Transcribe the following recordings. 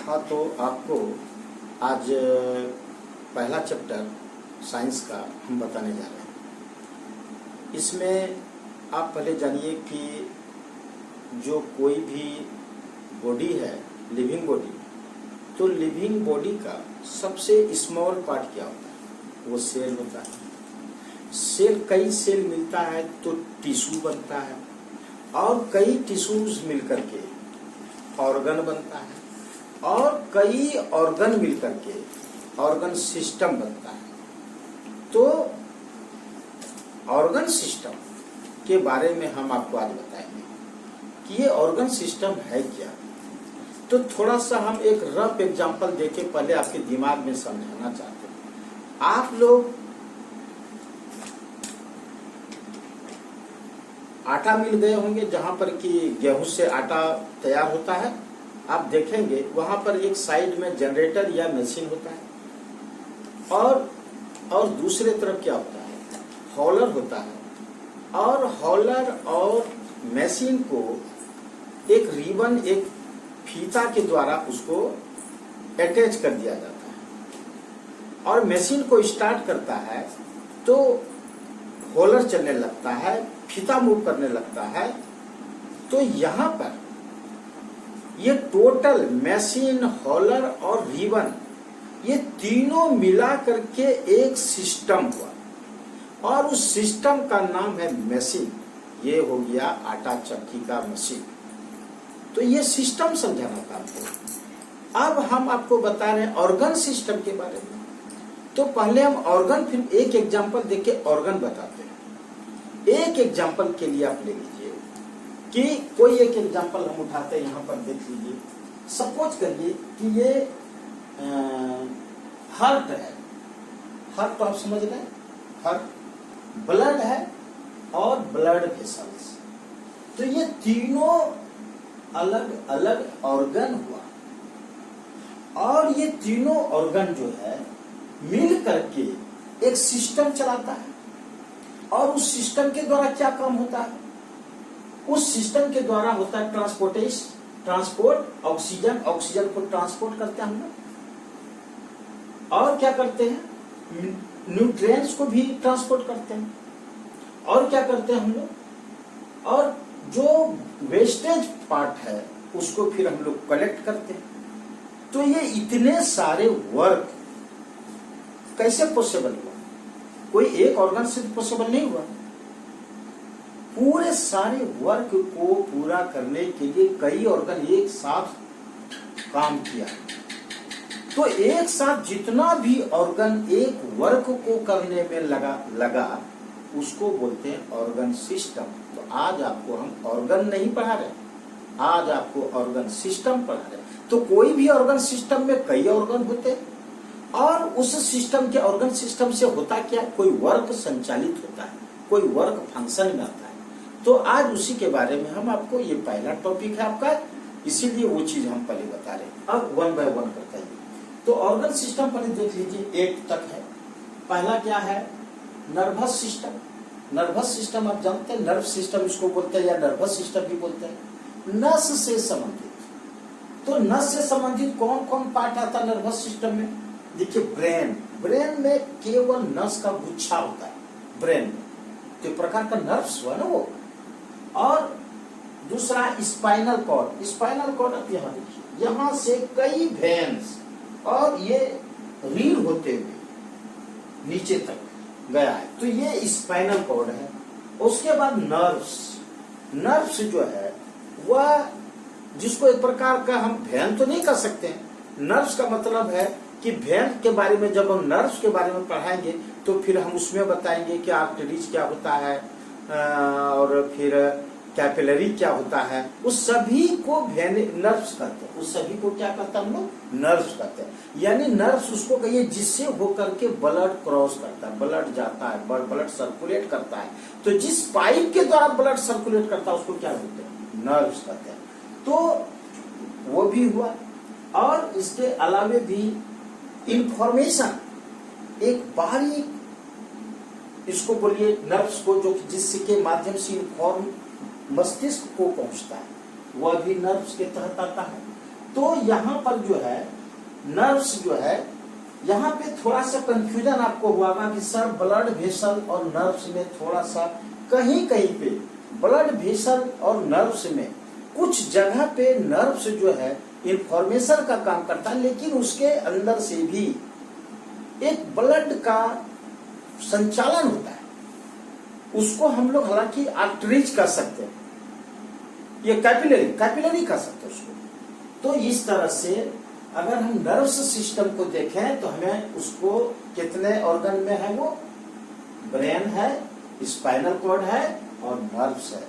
हाँ, तो आपको आज पहला चैप्टर साइंस का हम बताने जा रहे हैं। इसमें आप पहले जानिए कि जो कोई भी बॉडी है, लिविंग बॉडी, तो लिविंग बॉडी का सबसे स्मॉल पार्ट क्या होता है? वो सेल होता है। सेल, कई सेल मिलता है तो टिश्यू बनता है, और कई टिश्यूज मिलकर के ऑर्गन बनता है, और कई ऑर्गन मिलकर के ऑर्गन सिस्टम बनता है। तो ऑर्गन सिस्टम के बारे में हम आपको आज बताएंगे कि ये ऑर्गन सिस्टम है क्या। तो थोड़ा सा हम एक रफ एग्जांपल देके पहले आपके दिमाग में समझाना चाहते हैं। आप लोग आटा मिल गए होंगे, जहां पर कि गेहूं से आटा तैयार होता है। आप देखेंगे वहां पर एक साइड में जनरेटर या मशीन होता है, और दूसरे तरफ क्या होता है? हॉलर होता है। और हॉलर और मशीन को एक रिबन, एक फीता के द्वारा उसको अटैच कर दिया जाता है, और मशीन को स्टार्ट करता है तो हॉलर चलने लगता है, फीता मूव करने लगता है। तो यहाँ पर ये टोटल मशीन, हॉलर और रिबन, ये तीनों मिला करके एक सिस्टम हुआ, और उस सिस्टम का नाम है मशीन। ये हो गया आटा चक्की का मशीन। तो ये सिस्टम समझाना था आपको। अब हम आपको बता रहे हैं ऑर्गन सिस्टम के बारे में। तो पहले हम ऑर्गन, फिर एक एग्जांपल देके ऑर्गन बताते हैं। एक एग्जांपल के लिए आप ले लीजिए कि कोई एक एग्जांपल हम उठाते हैं, यहाँ पर देख लीजिए। सपोज करिए कि ये हार्ट है। हार्ट तो आप समझ रहे हैं, हार्ट ब्लड है और ब्लड वेसल्स। तो ये तीनों अलग अलग ऑर्गन हुआ, और ये तीनों ऑर्गन जो है मिल करके एक सिस्टम चलाता है। और उस सिस्टम के द्वारा क्या काम होता है? उस सिस्टम के द्वारा होता है ट्रांसपोर्ट, ऑक्सीजन को ट्रांसपोर्ट करते हैं हम लोग। और क्या करते हैं? न्यूट्रिएंट्स को भी ट्रांसपोर्ट करते हैं। और क्या करते हैं हम लोग? और जो वेस्टेज पार्ट है उसको फिर हम लोग कलेक्ट करते हैं। तो ये इतने सारे वर्क कैसे पॉसिबल हुआ? कोई एक ऑर्गन से पॉसिबल नहीं हुआ। पूरे सारे वर्क को पूरा करने के लिए कई ऑर्गन एक साथ काम किया। तो एक साथ जितना भी ऑर्गन एक वर्क को करने में लगा उसको बोलते हैं ऑर्गन सिस्टम। तो आज आपको हम ऑर्गन नहीं पढ़ा रहे, आज आपको ऑर्गन सिस्टम पढ़ा रहे। तो कोई भी ऑर्गन सिस्टम में कई ऑर्गन होते हैं, और उस सिस्टम के ऑर्गन सिस्टम से होता क्या? कोई वर्क संचालित होता है, कोई वर्क फंक्शन में आता है। तो आज उसी के बारे में हम आपको, ये पहला टॉपिक है आपका, इसीलिए वो चीज हम पहले बता रहे हैं। अब वन बाय वन करते हैं। तो ऑर्गन सिस्टम पहले देख लीजिए, 8 तक है। पहला क्या है? Nervous system. नर्वस सिस्टम आप जानते हैं, नर्व सिस्टम इसको बोलते हैं, या नर्वस सिस्टम भी बोलते हैं। नस से संबंधित। तो नस से संबंधित कौन कौन पार्ट आता है नर्वस सिस्टम में? देखिए, ब्रेन में केवल नस का गुच्छा होता है ब्रेन में, तो एक प्रकार का नर्व्स हुआ ना वो। और दूसरा स्पाइनल कॉर्ड। स्पाइनल कॉर्ड आप यहाँ देखिए, यहाँ से कई वेन्स और ये रीढ़ होते हुए नीचे तक गया है, तो ये स्पाइनल कॉर्ड है। उसके बाद नर्व्स जो है वह, जिसको एक प्रकार का हम वेन तो नहीं कर सकते हैं। नर्व्स का मतलब है कि वेन के बारे में जब हम नर्व्स के बारे में पढ़ाएंगे तो फिर हम उसमें बताएंगे कि आर्टरीज क्या होता है, और फिर कैपिलरी क्या होता है। उस सभी को नर्व्स कहते हैं। उस सभी को क्या कहते हैं हम लोग? नर्व्स कहते हैं। यानी नर्व्स उसको कहिए जिससे होकर के ब्लड क्रॉस करता है, ब्लड जाता है, ब्लड सर्कुलेट करता है। तो जिस पाइप के द्वारा ब्लड सर्कुलेट करता है उसको क्या बोलते हैं? नर्व्स कहते हैं। तो वो भी हुआ। और इसके अलावे भी इंफॉर्मेशन, एक बारीक, इसको बोलिए नर्व्स को, जो जिसके माध्यम से इंफॉर्म मस्तिष्क को पहुंचता है, वह भी नर्व्स के तहत आता है। तो यहाँ पर जो है नर्व्स जो है, यहाँ पे थोड़ा सा कंफ्यूजन आपको हुआ कि सर ब्लड वेसल और नर्व्स में थोड़ा सा कहीं कहीं पे ब्लड वेसल और नर्व्स में कुछ जगह पे नर्व्स जो है इंफॉर्मेशन का काम करता है, लेकिन उसके अंदर से भी एक ब्लड का संचालन होता है, उसको हम लोग हालांकि आर्टरीज कर सकते हैं, ये कैपिलरी कर सकते हैं उसको। तो इस तरह से अगर हम नर्व्स सिस्टम को देखें तो हमें उसको कितने ऑर्गन में है, वो ब्रेन है, स्पाइनल कॉर्ड है और नर्व्स है।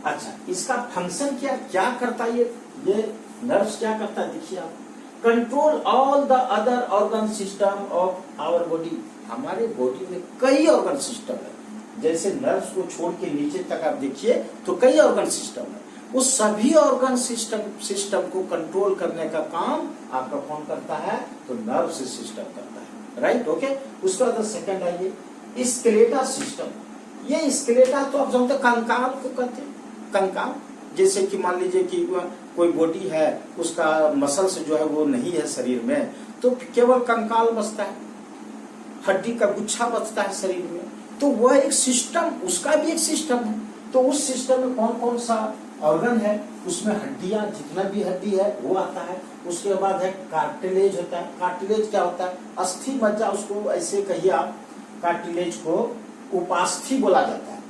अच्छा, इसका फंक्शन क्या करता है ये नर्व्स क्या करता है, देखिए आप, control all the other organ system of our body. हमारे बॉडी में कई ऑर्गन सिस्टम है, जैसे नर्व्स को छोड़ के नीचे तक आप देखिए तो कई ऑर्गन सिस्टम है, उस सभी ऑर्गन सिस्टम को कंट्रोल करने का काम आपका कौन करता है, तो नर्व सिस्टम करता है, राइट, ओके। उसके बाद सेकंड आइए स्केलेटल सिस्टम। ये स्केलेटा तो आप जानते हैं कंकाल को कहते हैं, कंकाल। जैसे कि मान लीजिए कि कोई बॉडी है, उसका मसल्स जो है वो नहीं है शरीर में, तो केवल कंकाल बचता है, हड्डी का गुच्छा बचता है शरीर में, तो वह एक सिस्टम, उसका भी एक सिस्टम है। तो उस सिस्टम में कौन कौन सा ऑर्गन है, उसमें हड्डियां, जितना भी हड्डी है वो आता है। उसके बाद है कार्टिलेज होता है। कार्टिलेज क्या होता है, अस्थि मज्जा, उसको ऐसे कहिए आप, कार्टिलेज को उपास्थि बोला जाता है,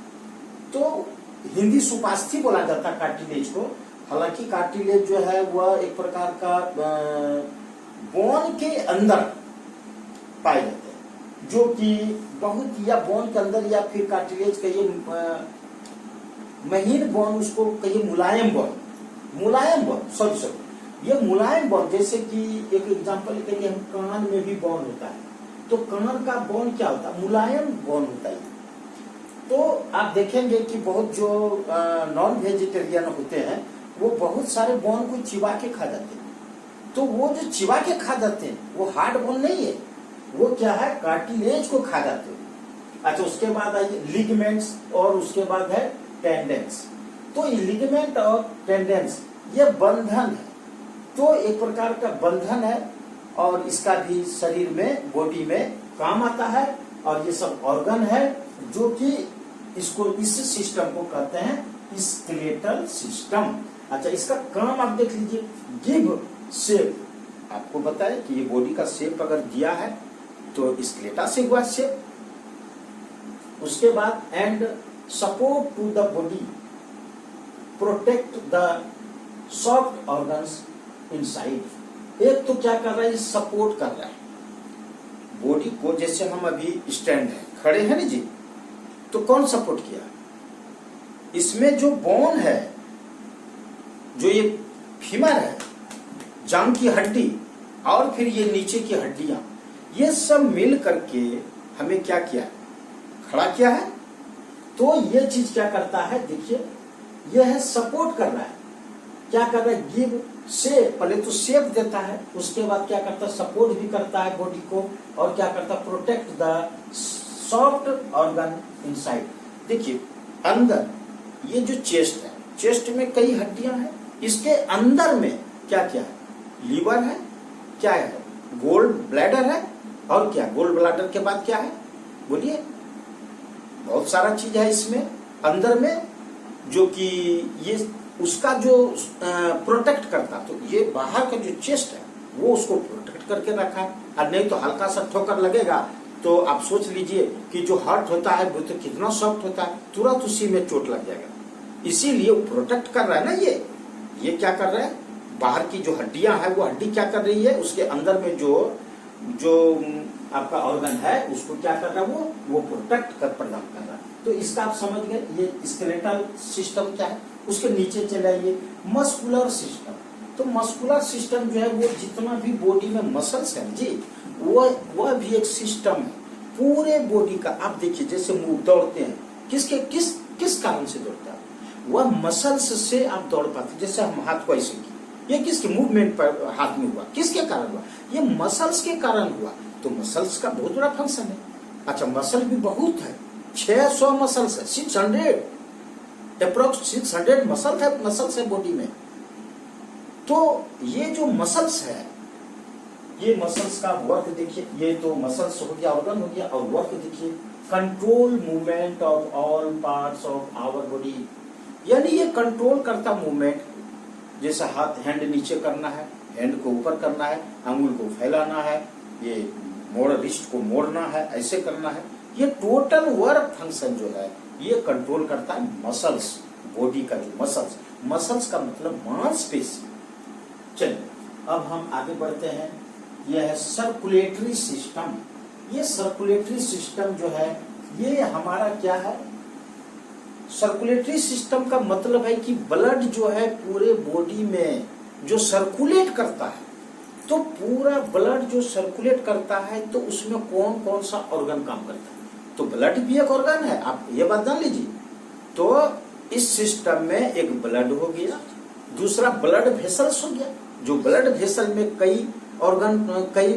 तो हिंदी सुपास्थि बोला जाता है कार्टिलेज को। हालांकि कार्टिलेज जो है वह एक प्रकार का बोन के अंदर पाए जाते हैं, जो कि बहुत, या बोन के अंदर या फिर कार्टिलेज कहिए महीन बोन, उसको कहिए मुलायम बोन, सॉरी ये मुलायम बोन। जैसे कि एक एग्जांपल कहिए, हम कान में भी बोन होता है, तो कान का बोन क्या होता है, मुलायम बोन होता है। तो आप देखेंगे कि बहुत जो नॉन वेजिटेरियन होते हैं वो बहुत सारे बोन को चिबा के खा जाते हैं, तो वो जो चिबा के खा जाते हैं वो हार्ड बोन नहीं है, वो क्या है, कार्टिलेज को खा जाते हैं। अच्छा, उसके बाद आइए लिगामेंट्स और उसके बाद है टेंडेंस। तो लिगामेंट और टेंडेंस ये बंधन है, तो एक प्रकार का बंधन है और इसका भी शरीर में, बॉडी में काम आता है। और ये सब ऑर्गन है जो कि इसको, इस सिस्टम को कहते हैं स्केलेटल सिस्टम। अच्छा, इसका काम आप देख लीजिए, गिव शेप। आपको बताए कि ये बॉडी का शेप अगर दिया है तो स्केलेटा से हुआ शेप। उसके बाद and support to the body, protect the soft organs inside. एक तो क्या कर रहा है, सपोर्ट कर रहा है बॉडी को। जैसे हम अभी स्टैंड है, खड़े हैं ना जी, तो कौन सपोर्ट किया, इसमें जो बोन है, जो ये फीमर है, जांघ की हड्डी और फिर ये नीचे की हड्डियां, ये सब मिल करके हमें क्या किया, खड़ा किया है। तो ये चीज क्या करता है, देखिए ये है सपोर्ट कर रहा है, क्या कर रहा है, गिव शेप। पहले तो शेप देता है, उसके बाद क्या करता है, सपोर्ट भी करता है बॉडी को, और क्या करता है, protect the soft organ inside. देखिए अंदर ये जो चेस्ट है, चेस्ट में कई हड्डियां हैं, इसके अंदर में क्या क्या है, लीवर है, क्या है, गोल्ड ब्लैडर है, और क्या, गोल्ड ब्लैडर के बाद क्या है, बोलिए, बहुत सारा चीज है इसमें अंदर में, जो कि ये उसका जो प्रोटेक्ट करता। तो ये बाहर का जो चेस्ट है वो उसको प्रोटेक्ट करके रखा है, और नहीं तो हल्का सा ठोकर लगेगा तो आप सोच लीजिए कि जो हार्ट होता है वो तो कितना सॉफ्ट होता है, तुरंत उसी में चोट लग जाएगा। इसीलिए वो प्रोटेक्ट कर रहा है ना, ये क्या कर रहा है, बाहर की जो हड्डियां हैं वो हड्डी क्या कर रही है, उसके अंदर में जो आपका ऑर्गन है उसको क्या कर रहा है, वो प्रोटेक्ट कर प्रदान कर रहा है। तो इसका आप समझ गए, ये स्केलेटल सिस्टम क्या है। उसके नीचे चले आइए, मस्कुलर सिस्टम। तो मस्कुलर सिस्टम जो है वो जितना भी बॉडी में मसल्स है जी, वह भी एक सिस्टम है पूरे बॉडी का। आप देखिए जैसे मुंह दौड़ते हैं, किस कारण से दौड़ता है, वह मसल्स से आप दौड़ पाते। जैसे हम हाथ को ऐसे किए, ये किसके मूवमेंट पर हाथ में हुआ, किसके कारण हुआ, ये मसल्स के कारण हुआ। तो मसल्स का बहुत बड़ा फंक्शन है। अच्छा, मसल भी बहुत है, 600 मसल्स है, 600 अप्रोक्स 600 मसल्स है बॉडी में। तो ये जो मसल्स है, ये मसल्स का वर्क देखिए, ये तो मसल्स हो गया, ऑर्गन हो गया, और वर्क देखिए, control movement of all parts of our body, यानी ये कंट्रोल करता मूवमेंट, जैसे हाथ हैंड नीचे करना है, हैंड को ऊपर करना है, अंगुल को फैलाना है, ये रिस्ट को मोड़ना है, ऐसे करना है, ये टोटल वर्क फंक्शन जो है ये कंट्रोल करता है मसल्स, बॉडी का जो मसल्स, मसल्स का मतलब मांसपेशी। चलिए अब हम आगे बढ़ते हैं, यह है सर्कुलेटरी सिस्टम। ये सर्कुलेटरी सिस्टम जो है ये हमारा क्या है, सर्कुलेटरी सिस्टम का मतलब है कि ब्लड जो है पूरे बॉडी में जो सर्कुलेट करता है, तो पूरा ब्लड जो सर्कुलेट करता है तो उसमें कौन कौन सा ऑर्गन काम करता है, तो ब्लड भी एक ऑर्गन है, आप ये बात जान लीजिए। तो इस सिस्टम में एक ब्लड हो गया, दूसरा ब्लड वेसल्स हो गया, जो ब्लड वेसल में कई ऑर्गन, कई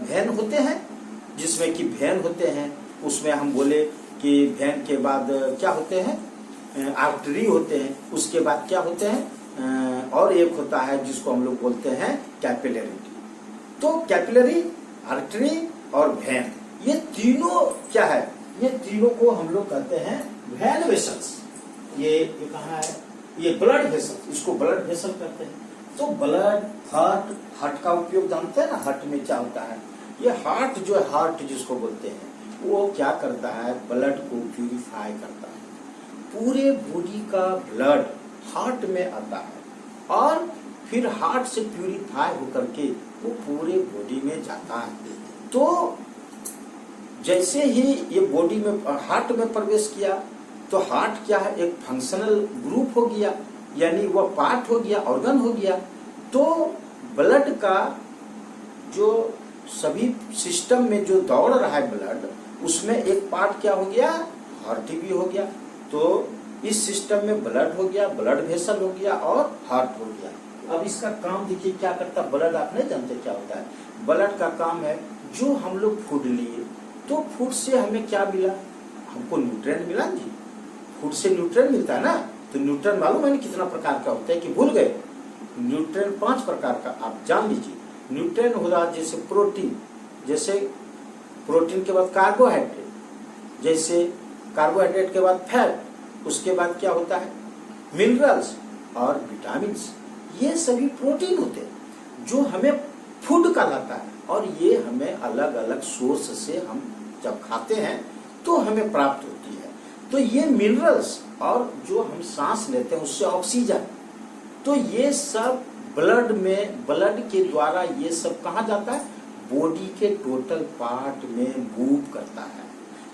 वेन होते हैं, जिसमें कि वेन होते हैं, उसमें हम बोले कि वेन के बाद क्या होते हैं, आर्टरी होते हैं, उसके बाद क्या होते हैं, और एक होता है जिसको हम लोग बोलते हैं कैपिलरी। तो कैपिलरी, आर्टरी और वेन, ये तीनों क्या है, ये तीनों को हम लोग कहते हैं वेन वेसल्स। ये कहाँ है, ये ब्लड वेसल, इसको ब्लड वेसल कहते हैं। तो ब्लड, हार्ट का उपयोग जानते हैं ना, हार्ट में क्या होता है, ये हार्ट जो है, हार्ट जिसको बोलते हैं, वो क्या करता है, ब्लड को प्यूरिफाई करता है, पूरे बॉडी का ब्लड हार्ट में आता है और फिर हार्ट से प्यूरिफाई होकर के वो पूरे बॉडी में जाता है। तो जैसे ही ये बॉडी में, हार्ट में प्रवेश किया, तो हार्ट क्या है, एक फंक्शनल ग्रुप हो गया, यानी वह पार्ट हो गया, ऑर्गन हो गया। तो ब्लड का जो सभी सिस्टम में जो दौड़ रहा है ब्लड, उसमें एक पार्ट क्या हो गया, हार्ट भी हो गया। तो इस सिस्टम में ब्लड हो गया, ब्लड वेसल हो गया और हार्ट हो गया। अब इसका काम देखिए क्या करता है ब्लड, आप नहीं जानते क्या होता है। ब्लड का काम है, जो हम लोग फूड लिए, तो फूड से हमें क्या मिला, हमको न्यूट्रिएंट मिला जी, फूड से न्यूट्रिएंट मिलता है ना। तो न्यूट्रिएंट मालूम है कितना प्रकार का होता है कि भूल गए, न्यूट्रिएंट 5 प्रकार का आप जान लीजिए। न्यूट्रिएंट हो रहा जैसे प्रोटीन, जैसे प्रोटीन के बाद कार्बोहाइड्रेट, जैसे कार्बोहाइड्रेट के बाद फैट, उसके बाद क्या होता है मिनरल्स और विटामिन्स, ये सभी प्रोटीन होते हैं जो हमें फूड कहलाता है। और ये हमें अलग अलग सोर्स से हम जब खाते हैं तो हमें प्राप्त होती है। तो ये मिनरल्स और जो हम सांस लेते हैं उससे ऑक्सीजन, तो ये सब ब्लड में, ब्लड के द्वारा ये सब कहाँ जाता है, बॉडी के टोटल पार्ट में मूव करता है।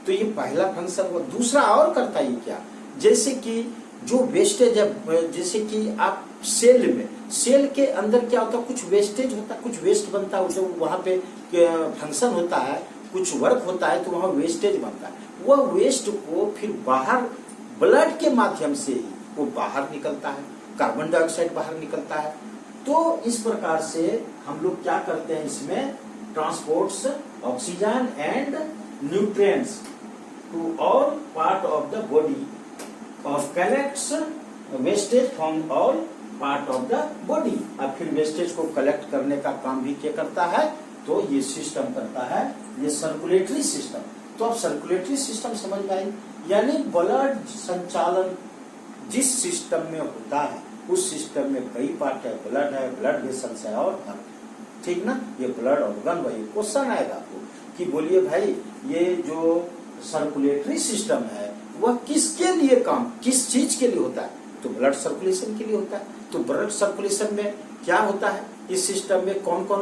तो ये पहला फंक्शन हुआ। दूसरा और करता है ये क्या, जैसे कि जो वेस्टेज है, जैसे कि आप सेल में, सेल के अंदर क्या होता है, कुछ वेस्टेज होता है, कुछ वेस्ट बनता है, जो वहाँ पे फंक्शन होता है, कुछ वर्क होता है, तो वहाँ वेस्टेज बनता है। वह वेस्ट को फिर बाहर ब्लड के माध्यम से ही वो बाहर निकलता है, कार्बन डाइऑक्साइड बाहर निकलता है। तो इस प्रकार से हम लोग क्या करते हैं, इसमें transports oxygen and nutrients to all part of the body और collects wastage from all part of the body. अब फिर वेस्टेज को कलेक्ट करने का काम भी क्या करता है, तो ये सिस्टम करता है, ये सर्कुलेटरी सिस्टम। तो अब सर्कुलेटरी सिस्टम समझ में आई, यानी ब्लड संचालन जिस सिस्टम में होता है उस सिस्टम में कई पार्ट है, ब्लड है, ब्लड वेसल्स है और हार्ट, ठीक ना। ये ब्लड ऑर्गन, वही क्वेश्चन आएगा आपको कि बोलिए भाई ये जो सर्कुलेटरी सिस्टम है वह किसके लिए काम, किस चीज के लिए होता है, तो ब्लड सर्कुलेशन के लिए होता है। तो ब्लड सर्कुलेशन में क्या होता है, इस सिस्टम में कौन कौन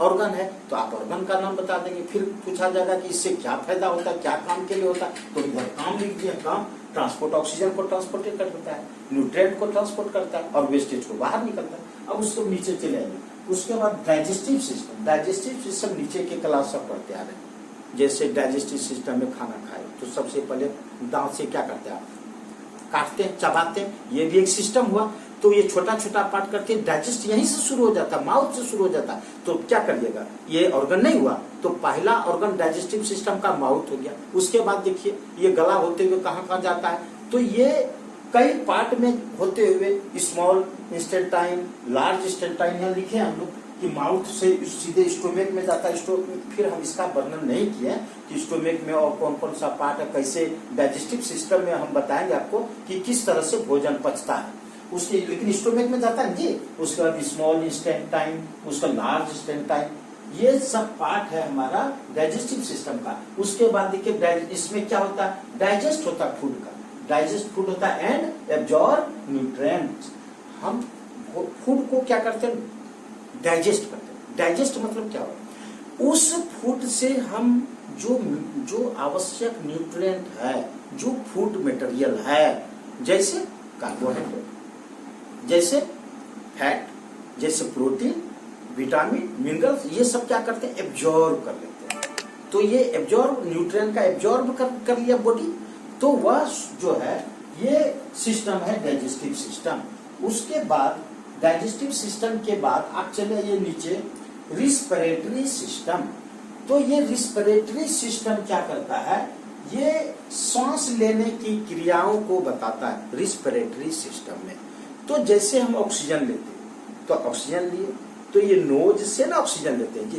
ऑर्गन है, तो आप ऑर्गन का नाम बता देंगे। फिर पूछा जाएगा कि इससे क्या फायदा होता है, क्या काम के लिए होता है, तो इधर काम लिख दिया, काम ट्रांसपोर्ट, ऑक्सीजन को ट्रांसपोर्ट करता है, न्यूट्रिएंट को ट्रांसपोर्ट करता है और वेस्टेज को बाहर निकलता है। अब उसको नीचे चले आएंगे। उसके बाद डाइजेस्टिव सिस्टम, डाइजेस्टिव सिस्टम नीचे के क्लास सब पढ़ते आ रहे हैं। जैसे डाइजेस्टिव सिस्टम में खाना खाए तो सबसे पहले दांत से क्या करते हैं, आप काटते हैं, चबाते हैं, ये भी एक सिस्टम हुआ। तो ये छोटा छोटा पार्ट करके डाइजेस्ट यहीं से शुरू हो जाता है, माउथ से शुरू हो जाता है। तो क्या करिएगा, ये ऑर्गन नहीं हुआ, तो पहला ऑर्गन डाइजेस्टिव सिस्टम का माउथ हो गया। उसके बाद देखिए ये गला होते हुए कहाँ कहाँ जाता है, तो ये कई पार्ट में होते हुए स्मॉल इंस्टेंटाइन, लार्ज इंस्टेंटाइन यहाँ लिखे हम लोग कि माउथ से सीधे स्टोमेक में जाता है। स्टोमेक, फिर हम इसका वर्णन नहीं किए कि स्टोमेक में और कौन कौन सा पार्ट है, कैसे डाइजेस्टिव सिस्टम में हम बताएंगे आपको कि किस तरह से भोजन पचता है उसके, लेकिन स्टोमेक में जाता है जी। उसके बाद स्मॉल इंस्टेंटाइन, उसका लार्ज इंस्टेंटाइन, ये सब पार्ट है हमारा डाइजेस्टिव सिस्टम का। उसके बाद देखिए इसमें क्या होता है, डाइजेस्ट होता है फूड का, डाइजेस्ट फूड होता है एंड एब्जॉर्ब न्यूट्रिएंट्स। हम फूड को क्या करते हैं, डाइजेस्ट करते हैं। डाइजेस्ट मतलब क्या होता है, उस फूड से हम जो आवश्यक न्यूट्रिएंट है, जो फूड मटेरियल है, जैसे कार्बोहाइड्रेट, जैसे फैट, जैसे प्रोटीन, विटामिन, मिनरल्स, ये सब क्या करते हैं, एब्जॉर्ब कर लेते हैं। तो ये एब्जॉर्ब, न्यूट्रिएंट का एब्जॉर्ब कर लिया बॉडी, तो वह जो है ये सिस्टम है डाइजेस्टिव सिस्टम। उसके बाद डाइजेस्टिव सिस्टम के बाद आप चले ये नीचे, रिस्पिरेटरी सिस्टम। तो ये रिस्पिरेटरी सिस्टम क्या करता है, ये सांस लेने की क्रियाओं को बताता है रिस्पिरेटरी सिस्टम में। तो जैसे हम ऑक्सीजन लेते हैं, तो ऑक्सीजन लिए तो ये नोज से ना ऑक्सीजन लेते हैं।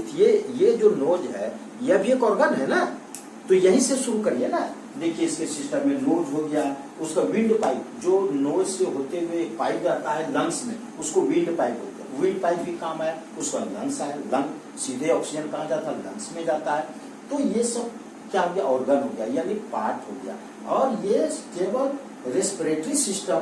ये जो नोज है यह भी एक ऑर्गन है ना, तो यहीं से शुरू करिए ना। देखिए इसके सिस्टम में नोज हो गया, उसका विंड पाइप, जो नोज से होते हुए पाइप जाता है लंग्स में, उसको विंड पाइप बोलते हैं। विंड पाइप भी काम है, उसका लंग्स है, लंग सीधे ऑक्सीजन कहाँ जाता है, लंग्स में जाता है। तो ये सब क्या हो गया, ऑर्गन हो गया, यानी पार्ट हो गया। और ये केवल रेस्पिरेटरी सिस्टम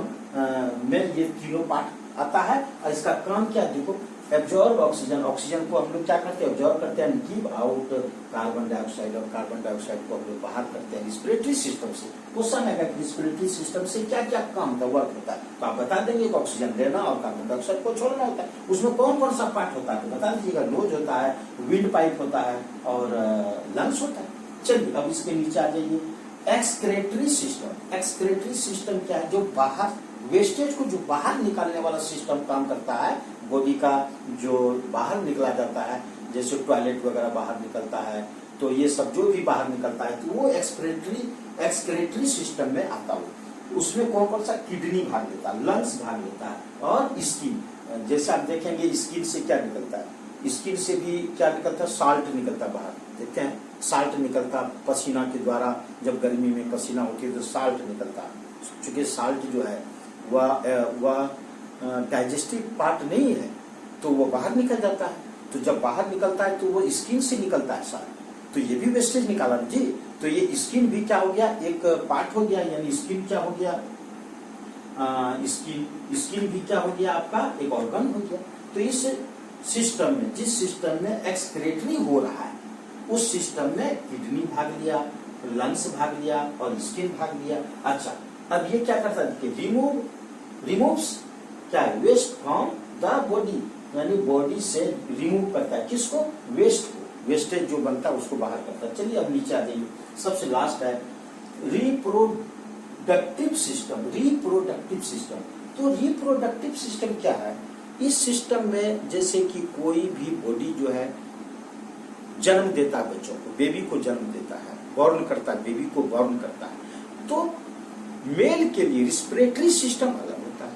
में ये तीनों पार्ट आता है। और इसका काम क्या देखो, एब्जॉर्ब ऑक्सीजन, ऑक्सीजन को हम लोग क्या करते हैं, एब्जॉर्ब करते हैं, गिव आउट कार्बन डाइऑक्साइड, और कार्बन डाइऑक्साइड को हम लोग बाहर करते हैं रिस्पिरेटरी सिस्टम से। क्वेश्चन है कि रिस्पिरेटरी सिस्टम से क्या क्या काम का वर्क होता है, तो आप बता देंगे कि ऑक्सीजन लेना और कार्बन डाइऑक्साइड को छोड़ना होता है। उसमें कौन कौन सा पार्ट होता है तो बता दीजिएगा। नोज होता है, विंड पाइप होता है और लंग्स होता है। चलिए अब इसके नीचे आ जाइए, एक्सक्रेटरी सिस्टम। एक्सक्रेटरी सिस्टम क्या है, जो बाहर वेस्टेज को जो बाहर निकालने वाला सिस्टम काम करता है। बॉडी का जो बाहर निकला जाता है, जैसे टॉयलेट वगैरह बाहर निकलता है, तो ये सब जो भी बाहर निकलता है तो वो एक्सक्रेटरी सिस्टम में आता हो। उसमें कौन कौन सा, किडनी भाग लेता है, लंग्स भाग लेता है, और स्किन। जैसे आप देखेंगे स्किन से क्या निकलता है, स्किन से भी क्या निकलता है, साल्ट निकलता है बाहर, देखते हैं साल्ट निकलता पसीना के द्वारा। जब गर्मी में पसीना होती है तो साल्ट निकलता है। चूंकि साल्ट जो है वह डाइजेस्टिव पार्ट नहीं है, तो वो बाहर निकल जाता है। तो जब बाहर निकलता है तो वो स्किन से निकलता है साल्ट, तो ये भी वेस्टेज निकाला जी। तो ये स्किन भी क्या हो गया, एक पार्ट हो गया, यानी स्किन क्या हो गया, स्किन भी क्या हो गया, आपका एक ऑर्गन हो गया। तो इस सिस्टम में, जिस सिस्टम में एक्सक्रेटरी हो रहा है, उस सिस्टम में किडनी भाग लिया, लंग्स भाग लिया और स्किन भाग लिया। अच्छा, अब ये क्या करता है कि रिमूव्स क्या है, वेस्ट फ्रॉम द बॉडी, यानी बॉडी से रिमूव करता है किसको, वेस्ट को, वेस्टेज जो बनता है उसको बाहर करता है। चलिए अब नीचे आ जाइए, सबसे लास्ट है रिप्रोडक्टिव सिस्टम। रिप्रोडक्टिव सिस्टम, तो रिप्रोडक्टिव सिस्टम क्या है, इस सिस्टम में जैसे कि कोई भी बॉडी जो है जन्म देता है, बच्चों को, बेबी को जन्म देता है, बॉर्न करता है, बेबी को बॉर्न करता है। तो मेल के लिए रिस्पिरेटरी सिस्टम अलग होता है,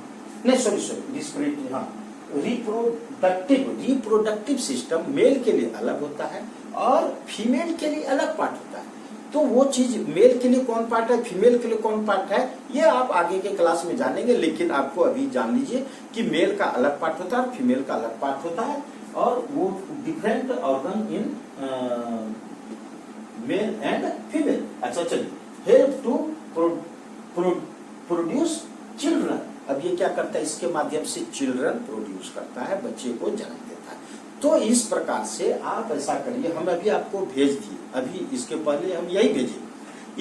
नहीं सॉरी रिस्पिरेटरी, हाँ रिप्रोडक्टिव सिस्टम मेल के लिए अलग होता है और फीमेल के लिए अलग पार्ट होता है। तो वो चीज मेल के लिए कौन पार्ट है, फीमेल के लिए कौन पार्ट है, ये आप आगे के क्लास में जानेंगे। लेकिन आपको अभी जान लीजिए कि मेल का अलग पार्ट होता है और फीमेल का अलग पार्ट होता है, और वो different organ in male and female. अच्छा चलिए, हेल्प टू प्रोड्यूस चिल्ड्रन। अब ये क्या करता है, इसके माध्यम से चिल्ड्रन प्रोड्यूस करता है, बच्चे को जन्म देता है। तो इस प्रकार से आप ऐसा करिए, हम अभी आपको भेज दिए, अभी इसके पहले हम यही भेजे,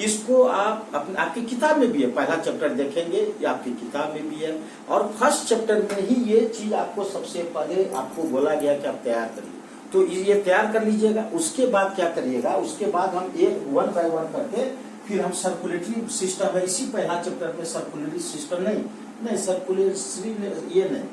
इसको आप आपकी किताब में भी है, पहला चैप्टर देखेंगे, ये आपकी किताब में भी है, और फर्स्ट चैप्टर में ही ये चीज आपको सबसे पहले आपको बोला गया कि आप तैयार करिए। तो ये तैयार कर लीजिएगा। उसके बाद क्या करिएगा, उसके बाद हम एक वन बाय वन करके फिर हम सर्कुलेटरी सिस्टम है, इसी पहला चैप्टर में सर्कुलेटरी सिस्टम नहीं सर्कुलेटरी ये नहीं,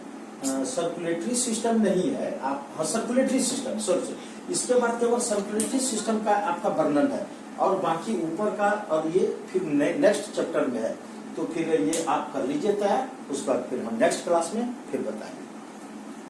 सर्कुलेटरी सिस्टम नहीं है आप, हाँ सर्कुलेटरी सिस्टम सॉरी, इसके बाद केवल सर्कुलेटरी सिस्टम का आपका वर्णन है, और बाकी ऊपर का, और ये फिर नेक्स्ट चैप्टर में है। तो फिर ये आप कर लीजिए तैयार, उस बाद फिर हम नेक्स्ट क्लास में फिर बताएंगे।